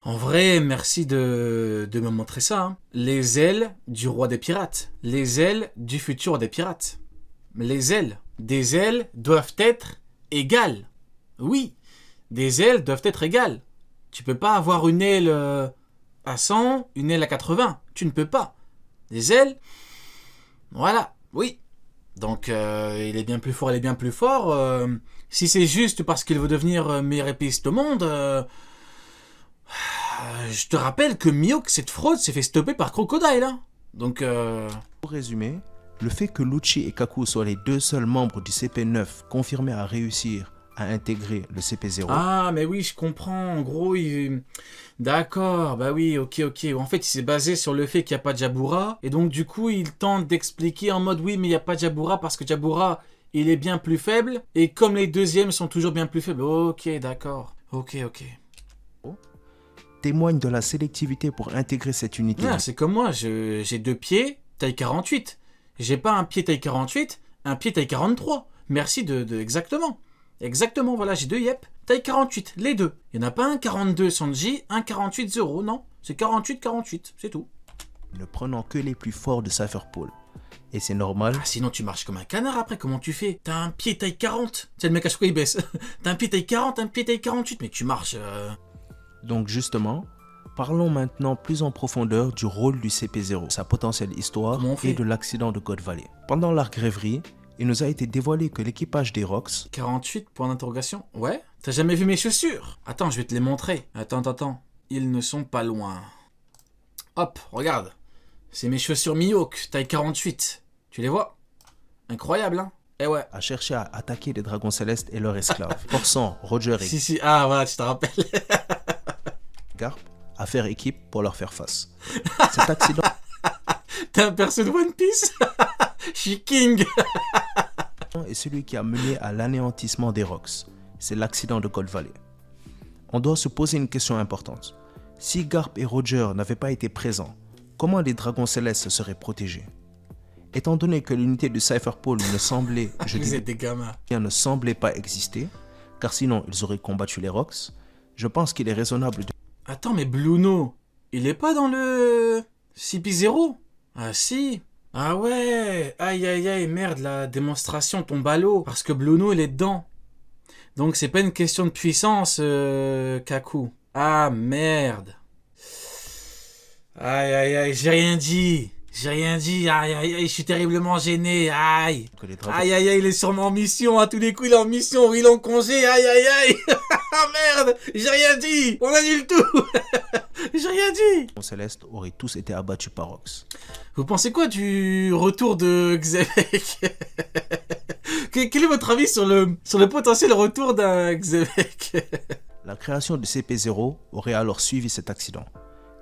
En vrai, merci de me montrer ça. Hein. Les ailes du roi des pirates. Les ailes du futur roi des pirates. Les ailes. Des ailes doivent être égales. Oui, des ailes doivent être égales. Tu peux pas avoir une aile à 100, une aile à 80. Tu ne peux pas. Des ailes, voilà, oui. Donc, il est bien plus fort, il est bien plus fort. Si c'est juste parce qu'il veut devenir meilleur épéiste au monde, je te rappelle que Mihawk, cette fraude, s'est fait stopper par Crocodile. Hein. Donc, Pour résumer, le fait que Lucci et Kaku soient les deux seuls membres du CP9 confirmés à réussir à intégrer le CP0. Ah, mais oui, je comprends. En gros, il... D'accord, bah oui, ok. En fait, il s'est basé sur le fait qu'il n'y a pas de Jabura. Et donc, du coup, il tente d'expliquer en mode, oui, mais il n'y a pas de Jabura parce que Jabura, il est bien plus faible. Et comme les deuxièmes sont toujours bien plus faibles. Ok, d'accord. Ok. Témoigne de la sélectivité pour intégrer cette unité. Ah, c'est comme moi, j'ai 2 pieds, taille 48. J'ai pas un pied taille 48, un pied taille 43. Merci de exactement. Exactement, voilà, j'ai 2 yep, taille 48, les deux. Il n'y en a pas un 42 Sanji, un 48 Zoro, non. C'est 48, c'est tout. Ne prenant que les plus forts de Cypherpole. Et c'est normal. Ah, sinon tu marches comme un canard après, comment tu fais? T'as un pied taille 40. C'est le mec à chaque fois il baisse. T'as un pied taille 40, un pied taille 48, mais tu marches... Donc justement, parlons maintenant plus en profondeur du rôle du CP0, sa potentielle histoire et de l'accident de God Valley. Pendant l'arc rêverie, il nous a été dévoilé que l'équipage des Rocks... 48, point d'interrogation. Ouais. T'as jamais vu mes chaussures? Attends, je vais te les montrer. Attends. Ils ne sont pas loin. Hop, regarde. C'est mes chaussures Mihawk, taille 48. Tu les vois? Incroyable, hein? Eh ouais. A cherché à attaquer les dragons célestes et leurs esclaves, forçant Roger et... Si, ah voilà, tu te rappelles. Garp à faire équipe pour leur faire face. Cet accident... T'es un perso de One Piece? Je suis king. est celui qui a mené à l'anéantissement des Rocks. C'est l'accident de God Valley. On doit se poser une question importante. Si Garp et Roger n'avaient pas été présents, comment les dragons célestes se seraient protégés? Étant donné que l'unité de Cypherpole ne semblait, ne semblait pas exister, car sinon ils auraient combattu les Rocks, je pense qu'il est raisonnable de... Attends, mais Bluno, il est pas dans le CP0? Ah si. Ah ouais. Aïe, merde, la démonstration tombe à l'eau. Parce que Bluno, il est dedans. Donc c'est pas une question de puissance, Kaku. Ah merde. Aïe, j'ai rien dit. Aïe, je suis terriblement gêné, aïe. Aïe, il est sûrement en mission, à tous les coups il est en mission, il est en congé, aïe. Ah merde, j'ai rien dit, on annule tout. J'ai rien dit. Les célestes auraient tous été abattus par Rox. Vous pensez quoi du retour de Xavek? Quel est votre avis sur le potentiel retour d'un Xavek? La création de CP0 aurait alors suivi cet accident.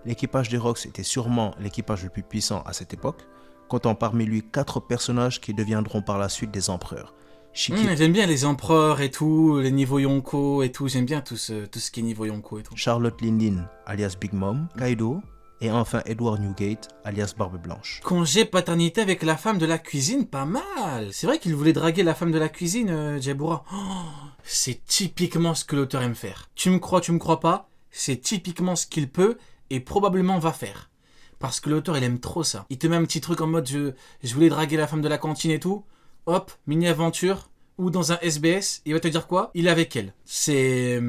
L'équipage des Rocks était sûrement l'équipage le plus puissant à cette époque, comptant parmi lui 4 personnages qui deviendront par la suite des empereurs. J'aime bien les empereurs et tout, les niveaux Yonko et tout, j'aime bien tout ce qui est niveau Yonko et tout. Charlotte Lindin, alias Big Mom, Kaido, et enfin Edward Newgate, alias Barbe Blanche. Congé paternité avec la femme de la cuisine, pas mal. C'est vrai qu'il voulait draguer la femme de la cuisine, Jabura. Oh, c'est typiquement ce que l'auteur aime faire. Tu me crois pas, c'est typiquement ce qu'il peut et probablement va faire. Parce que l'auteur, il aime trop ça. Il te met un petit truc en mode je voulais draguer la femme de la cantine et tout. Hop, mini-aventure. Ou dans un SBS, il va te dire quoi? Il est avec elle. C'est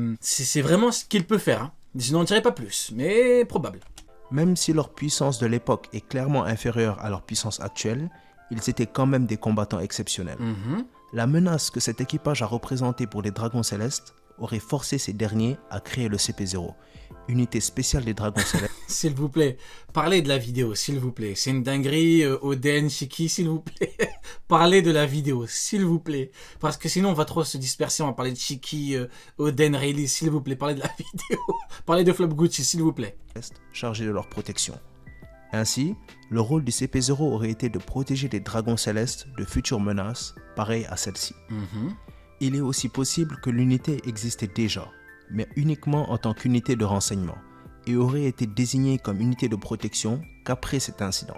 vraiment ce qu'il peut faire. Hein. Je n'en dirai pas plus, mais probable. Même si leur puissance de l'époque est clairement inférieure à leur puissance actuelle, ils étaient quand même des combattants exceptionnels. La menace que cet équipage a représentée pour les dragons célestes aurait forcé ces derniers à créer le CP0, unité spéciale des dragons célestes. S'il vous plaît, parlez de la vidéo, s'il vous plaît. C'est une dinguerie, Oden, Shiki, s'il vous plaît. Parlez de la vidéo, s'il vous plaît. Parce que sinon, on va trop se disperser. On va parler de Shiki, Oden, Rayleigh, s'il vous plaît. Parlez de la vidéo. Parlez de Flop Gucci, s'il vous plaît. Chargés de leur protection. Ainsi, le rôle du CP0 aurait été de protéger les dragons célestes de futures menaces, pareilles à celle-ci. Il est aussi possible que l'unité existait déjà, mais uniquement en tant qu'unité de renseignement, et aurait été désignée comme unité de protection qu'après cet incident.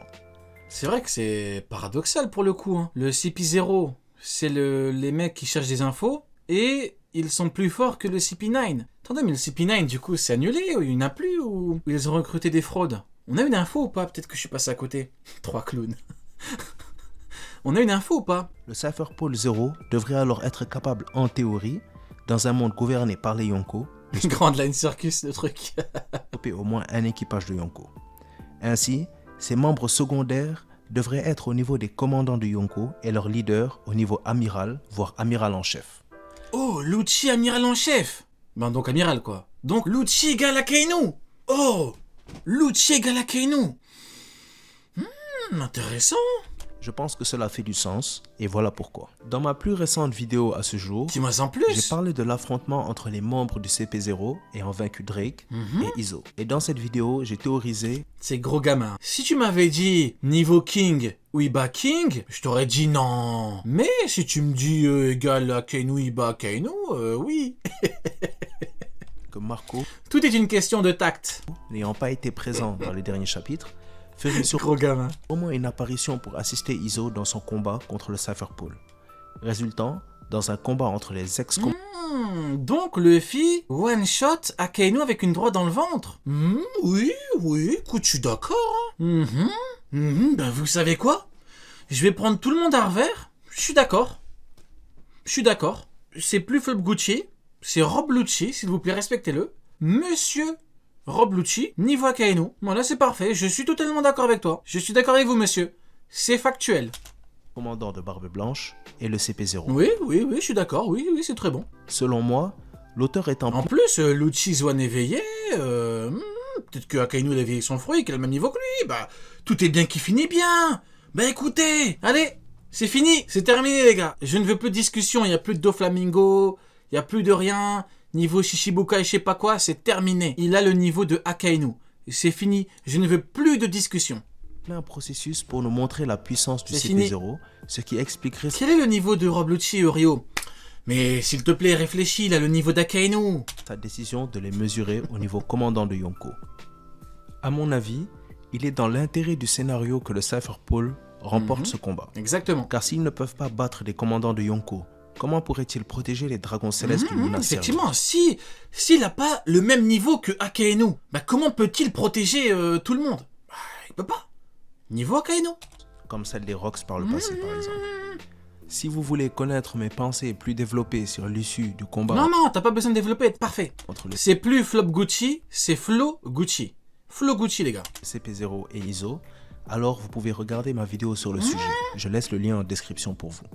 C'est vrai que c'est paradoxal pour le coup. Hein. Le CP0, c'est les mecs qui cherchent des infos, et ils sont plus forts que le CP9. Attendez, mais le CP9, du coup, c'est annulé ou il n'y en a plus ou ils ont recruté des fraudes? On a une info ou pas? Peut-être que je suis passé à côté. 3 clowns. On a une info ou pas? Le Cypherpole 0 devrait alors être capable, en théorie, dans un monde gouverné par les Yonko, Grand Line Circus, le truc. stopper au moins un équipage de Yonko. Ainsi, ses membres secondaires devraient être au niveau des commandants de Yonko et leurs leaders au niveau amiral, voire amiral en chef. Oh, Lucci amiral en chef. Ben donc amiral quoi. Donc Lucci égale Akainu. Oh, Lucci égale Akainu. Intéressant. Je pense que cela fait du sens, et voilà pourquoi. Dans ma plus récente vidéo à ce jour, Dis-moi en j'ai plus. parlé de l'affrontement entre les membres du CP0 ayant vaincu Drake et Izo. Et dans cette vidéo, j'ai théorisé C'est gros gamin. Si tu m'avais dit niveau King ou Iba King, je t'aurais dit non. Mais si tu me dis égal Akainu Iba Akainu, oui. que Marco, Tout est une question de tact. n'ayant pas été présent dans les derniers chapitres, ferait sur Gros gamin. au moins une apparition pour assister Izo dans son combat contre le Cypherpole, résultant dans un combat entre les ex Donc Luffy one-shot Akainu avec une droite dans le ventre. Oui, écoute, je suis d'accord. Ben vous savez quoi? Je vais prendre tout le monde à revers. Je suis d'accord. C'est plus Flop Gucci, c'est Rob Lucci, s'il vous plaît, respectez-le. Monsieur Rob Lucci, niveau Akainu. Voilà, c'est parfait, je suis totalement d'accord avec toi. Je suis d'accord avec vous, monsieur. C'est factuel. commandant de Barbe Blanche et le CP0. Oui, je suis d'accord, oui, c'est très bon. Selon moi, l'auteur est En plus, Lucci Zwan éveillé, peut-être que Akainu il a éveillé son fruit, qu'il a le même niveau que lui, bah, tout est bien qui finit bien. Bah écoutez, allez, c'est fini, c'est terminé les gars. Je ne veux plus de discussion, il n'y a plus de Doflamingo, il n'y a plus de rien. Niveau Shishibuka et je sais pas quoi, c'est terminé. Il a le niveau de Akainu. C'est fini, je ne veux plus de discussion. un processus pour nous montrer la puissance du C'est fini. CP0, ce qui expliquerait Quel est le niveau de Rob Lucci, Rio? Mais s'il te plaît, réfléchis, il a le niveau d'Akainu. sa décision de les mesurer au niveau commandant de Yonko. À mon avis, il est dans l'intérêt du scénario que le Cypherpole remporte ce combat. Exactement. Car s'ils ne peuvent pas battre les commandants de Yonko, comment pourraient-ils protéger les dragons célestes du Luna Series? Effectivement, s'il n'a pas le même niveau que Akainu, bah comment peut-il protéger tout le monde? Bah, il peut pas. Niveau Akainu. Comme celle des Rocks par le passé, par exemple. Si vous voulez connaître mes pensées plus développées sur l'issue du combat Non, t'as pas besoin de développer, parfait. entre le C'est plus Flop Gucci, c'est Flo Gucci. Flo Gucci, les gars. CP0 et Izo, alors vous pouvez regarder ma vidéo sur le sujet. Je laisse le lien en description pour vous.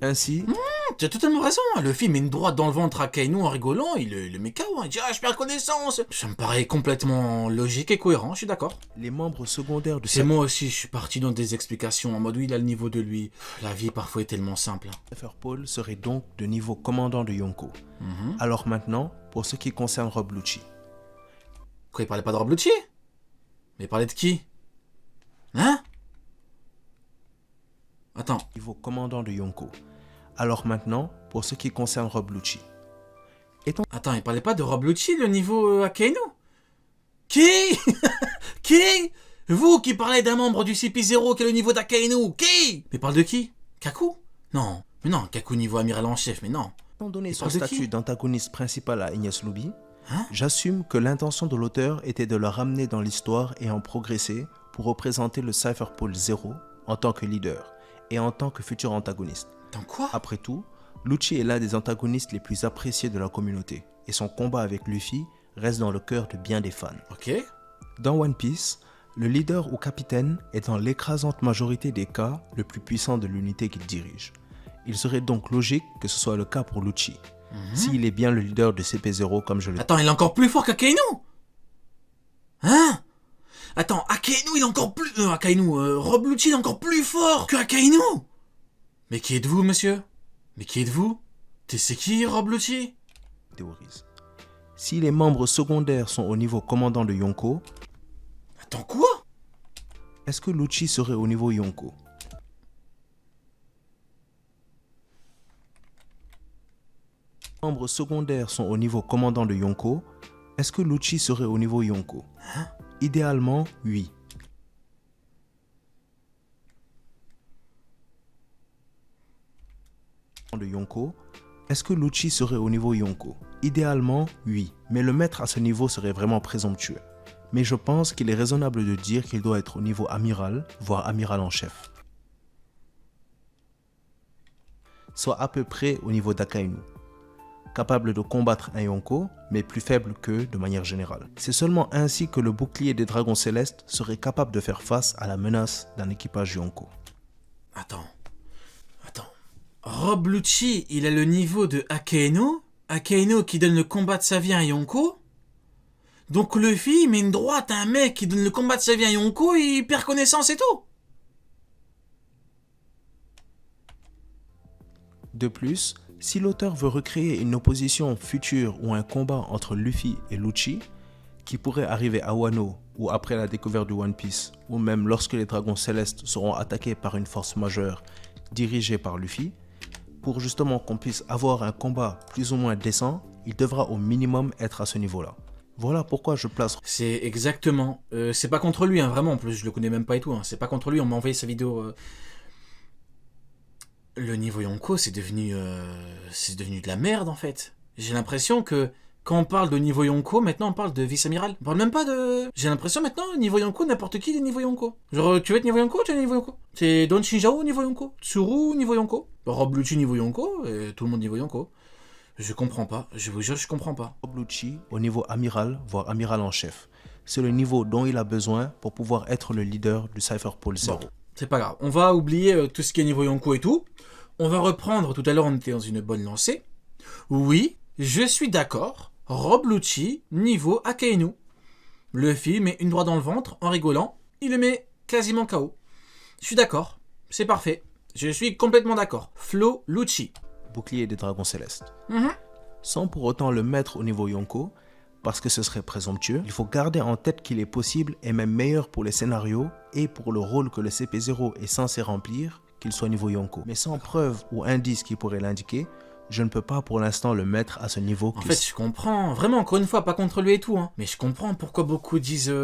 Ainsi, Tu as totalement raison, le film met une droite dans le ventre à Kainu en rigolant, il le met KO, il dit « Ah, je perds connaissance !» Ça me paraît complètement logique et cohérent, je suis d'accord. les membres secondaires du C'est moi aussi, je suis parti dans des explications en mode oui, il a le niveau de lui. La vie parfois est tellement simple. Cypherpole serait donc de niveau commandant de Yonko. Alors maintenant, pour ce qui concerne Rob Lucci. Quoi, il parlait pas de Rob Lucci? Mais il parlait de qui? Hein? Attends, Niveau commandant de Yonko. Alors maintenant, pour ce qui concerne Rob Lucci. attends, il parlait pas de Rob Lucci, le niveau Akainu? Qui? Qui? Vous qui parlez d'un membre du CP0 qui est le niveau d'Akainu? Qui? Mais parle de qui? Kaku? Non, mais non, Kaku niveau amiral en chef, mais non. Étant donné son parle de qui? statut d'antagoniste principal à Enies Lobby, Hein? j'assume que l'intention de l'auteur était de le ramener dans l'histoire et en progresser pour représenter le Cypherpole 0 en tant que leader et en tant que futur antagoniste. Dans quoi? Après tout, Lucci est l'un des antagonistes les plus appréciés de la communauté et son combat avec Luffy reste dans le cœur de bien des fans. Ok. Dans One Piece, le leader ou capitaine est dans l'écrasante majorité des cas le plus puissant de l'unité qu'il dirige. Il serait donc logique que ce soit le cas pour Lucci, s'il est bien le leader de CP0 comme je le dis. Attends, il est encore plus fort qu'Akainu? Hein? Attends, Akainu il est encore plus... Rob Lucci il est encore plus fort que Akainu? Mais qui êtes-vous, monsieur? Mais qui êtes-vous? C'est qui, Rob Lucci? Théorise. Si les membres secondaires sont au niveau commandant de Yonko, Attends, quoi? est-ce que Lucci serait au niveau Yonko? Les membres secondaires sont au niveau commandant de Yonko, est-ce que Lucci serait au niveau Yonko? Idéalement, oui. De Yonko, Est-ce que Lucci serait au niveau Yonko? Idéalement, oui, mais le mettre à ce niveau serait vraiment présomptueux. Mais je pense qu'il est raisonnable de dire qu'il doit être au niveau amiral, voire amiral en chef. Soit à peu près au niveau d'Akainu. Capable de combattre un Yonko, mais plus faible qu'eux de manière générale. C'est seulement ainsi que le bouclier des dragons célestes serait capable de faire face à la menace d'un équipage Yonko. Attends. Rob Lucci, il a le niveau de Akainu? Akainu qui donne le combat de sa vie à un Yonko? Donc Luffy, il met une droite à un mec qui donne le combat de sa vie à un Yonko, il perd connaissance et tout? De plus, si l'auteur veut recréer une opposition future ou un combat entre Luffy et Lucci, qui pourrait arriver à Wano ou après la découverte du One Piece, ou même lorsque les dragons célestes seront attaqués par une force majeure dirigée par Luffy, pour justement qu'on puisse avoir un combat plus ou moins décent, il devra au minimum être à ce niveau-là. Voilà pourquoi je place... C'est exactement... c'est pas contre lui, hein, vraiment, en plus je le connais même pas et tout, hein, c'est pas contre lui, on m'a envoyé sa vidéo... Le niveau Yonko, c'est devenu de la merde en fait. J'ai l'impression que quand on parle de niveau Yonko, maintenant on parle de vice-amiral. On parle même pas de... J'ai l'impression maintenant, niveau Yonko, n'importe qui est niveau Yonko. Genre, tu veux être niveau Yonko, tu es niveau Yonko. C'est Don Shinjao niveau Yonko. Tsuru niveau Yonko. Rob Lucci niveau Yonko, et tout le monde niveau Yonko. Je comprends pas, je vous jure, je comprends pas. Rob Lucci au niveau amiral, voire amiral en chef. C'est le niveau dont il a besoin pour pouvoir être le leader du Cypher Pole Zero. Bon, c'est pas grave, on va oublier tout ce qui est niveau Yonko et tout. On va reprendre, tout à l'heure on était dans une bonne lancée. Oui, je suis d'accord, Rob Lucci, niveau Akainu. Luffy met une droite dans le ventre en rigolant, il le met quasiment KO. Je suis d'accord, c'est parfait. Je suis complètement d'accord. Flo Lucci. Bouclier des dragons célestes. Sans pour autant le mettre au niveau Yonko, parce que ce serait présomptueux, il faut garder en tête qu'il est possible et même meilleur pour les scénarios et pour le rôle que le CP0 est censé remplir, qu'il soit niveau Yonko. Mais sans preuve ou indice qui pourrait l'indiquer, je ne peux pas pour l'instant le mettre à ce niveau. En fait, je comprends. Vraiment, encore une fois, pas contre lui et tout. Hein. Mais je comprends pourquoi beaucoup disent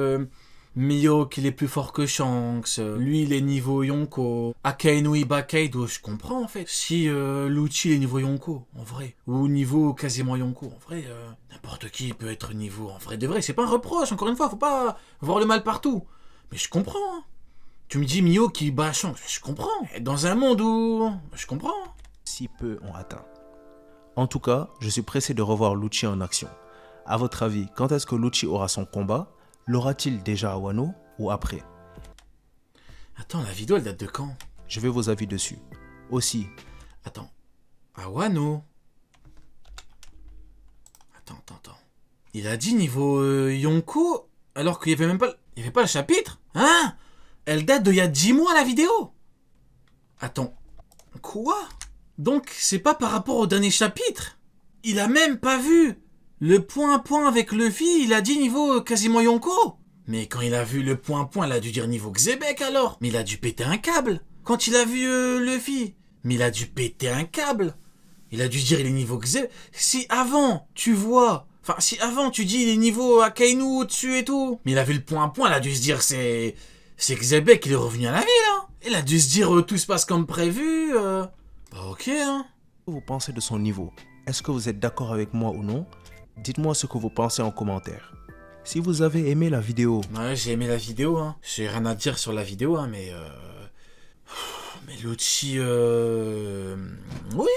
Mio qu'il est plus fort que Shanks. Lui, il est niveau Yonko. Akainu Iba Kaido, je comprends en fait. Si Lucci est niveau Yonko, en vrai. Ou niveau quasiment Yonko, en vrai. N'importe qui peut être niveau. En vrai de vrai, c'est pas un reproche. Encore une fois, faut pas voir le mal partout. Mais je comprends. Hein. Tu me dis Mio qui bat Shanks, je comprends. Dans un monde où... Je comprends. Si peu ont atteint. En tout cas, je suis pressé de revoir Lucci en action. À votre avis, quand est-ce que Lucci aura son combat? L'aura-t-il déjà à Wano ou après? Attends, la vidéo elle date de quand? Je veux vos avis dessus. Aussi. Attends. À Wano? Attends. Il a dit niveau Yonko alors qu'il y avait même pas... Il y avait pas le chapitre? Hein? Elle date d'il y a 10 mois la vidéo? Attends. Quoi? Donc, c'est pas par rapport au dernier chapitre. Il a même pas vu le point à point avec Luffy, il a dit niveau quasiment Yonko. Mais quand il a vu le point à point, il a dû dire niveau Xebec alors. Mais il a dû péter un câble. Quand il a vu Luffy, mais il a dû péter un câble. Il a dû dire il est niveau Xebec. Si avant, tu vois... Enfin, si avant, tu dis il est niveau Akainu au-dessus et tout. Mais il a vu le point à point, il a dû se dire c'est Xebec, il est revenu à la ville. Hein. Il a dû se dire tout se passe comme prévu. Ok, hein. Que vous pensez de son niveau? Est-ce que vous êtes d'accord avec moi ou non? Dites-moi ce que vous pensez en commentaire. Si vous avez aimé la vidéo... Ouais, j'ai aimé la vidéo, hein. J'ai rien à dire sur la vidéo, hein, mais... Mais Lucci... Oui,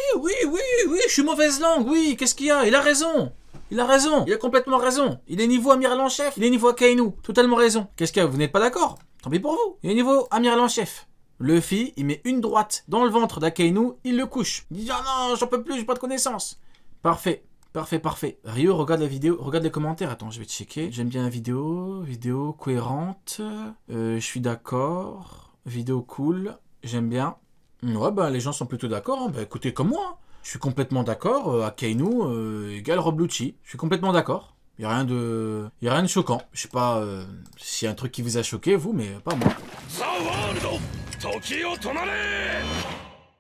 je suis mauvaise langue, oui, qu'est-ce qu'il y a? Il a raison. Il a complètement raison. Il est niveau amiral en chef, il est niveau Akainu. Totalement raison. Qu'est-ce qu'il y a? Vous n'êtes pas d'accord? Tant pis pour vous. Il est niveau amiral en chef. Luffy, il met une droite dans le ventre d'Akainu, il le couche. Il dit « Ah non, j'en peux plus, j'ai pas de connaissances. » Parfait. Ryo, regarde la vidéo, regarde les commentaires. Attends, je vais checker. J'aime bien la vidéo cohérente. Je suis d'accord. Vidéo cool, j'aime bien. Ouais, bah les gens sont plutôt d'accord. Hein. Bah écoutez, comme moi. Hein. Je suis complètement d'accord. Akainu égale Rob Lucci. Je suis complètement d'accord. Il n'y a rien de choquant. Je sais pas s'il y a un truc qui vous a choqué, vous, mais pas moi.